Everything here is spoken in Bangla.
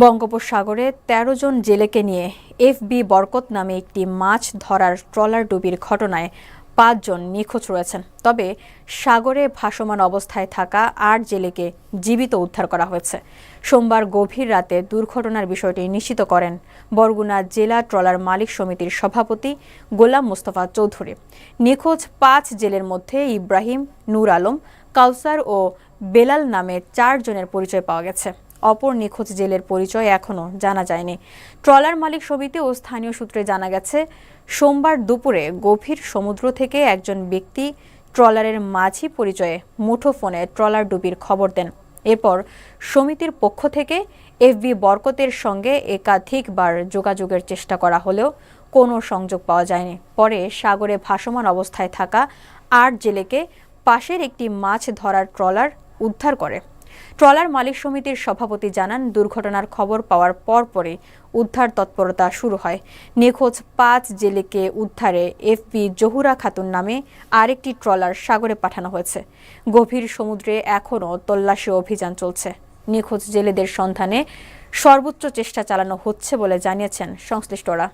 বঙ্গোপসাগরে ১৩ জন জেলেকে নিয়ে এফবি বরকত নামে একটি মাছ ধরার ট্রলার ডুবির ঘটনায় ৫ জন নিখোঁজ রয়েছেন। তবে সাগরে ভাসমান অবস্থায় থাকা ৮ জেলেকে জীবিত উদ্ধার করা হয়েছে। সোমবার গভীর রাতে দুর্ঘটনার বিষয়টি নিশ্চিত করেন বরগুনা জেলা ট্রলার মালিক সমিতির সভাপতি গোলাম মোস্তফা চৌধুরী। নিখোঁজ ৫ জেলের মধ্যে ইব্রাহিম, নূর আলম, কাউসার ও বেলাল নামে ৪ জনের পরিচয় পাওয়া গেছে। অপর নিখোঁজ জেলের পরিচয় এখনও জানা যায়নি। ট্রলার মালিক সমিতি ও স্থানীয় সূত্রে জানা গেছে, সোমবার দুপুরে গভীর সমুদ্র থেকে একজন ব্যক্তি ট্রলারের মাঝি পরিচয়ে মুঠোফোনে ট্রলার ডুবির খবর দেন। এরপর সমিতির পক্ষ থেকে এফবি বরকতের সঙ্গে একাধিকবার যোগাযোগের চেষ্টা করা হলেও কোনো সংযোগ পাওয়া যায়নি। পরে সাগরে ভাসমান অবস্থায় থাকা ৮ জেলেকে পাশের একটি মাছ ধরার ট্রলার উদ্ধার করে। ট্রলার মালিক সমিতির সভাপতি জানান, দুর্ঘটনার খবর পাওয়ার পরপরই উদ্ধার তৎপরতা শুরু হয়। নিখোঁজ ৫ জেলেকে উদ্ধারে এফবি জহুরা খাতুন নামে আরেকটি ট্রলার সাগরে পাঠানো হয়েছে। গভীর সমুদ্রে এখনও তল্লাশি অভিযান চলছে। নিখোঁজ জেলেদের সন্ধানে সর্বোচ্চ চেষ্টা চালানো হচ্ছে বলে জানিয়েছেন সংশ্লিষ্টরা।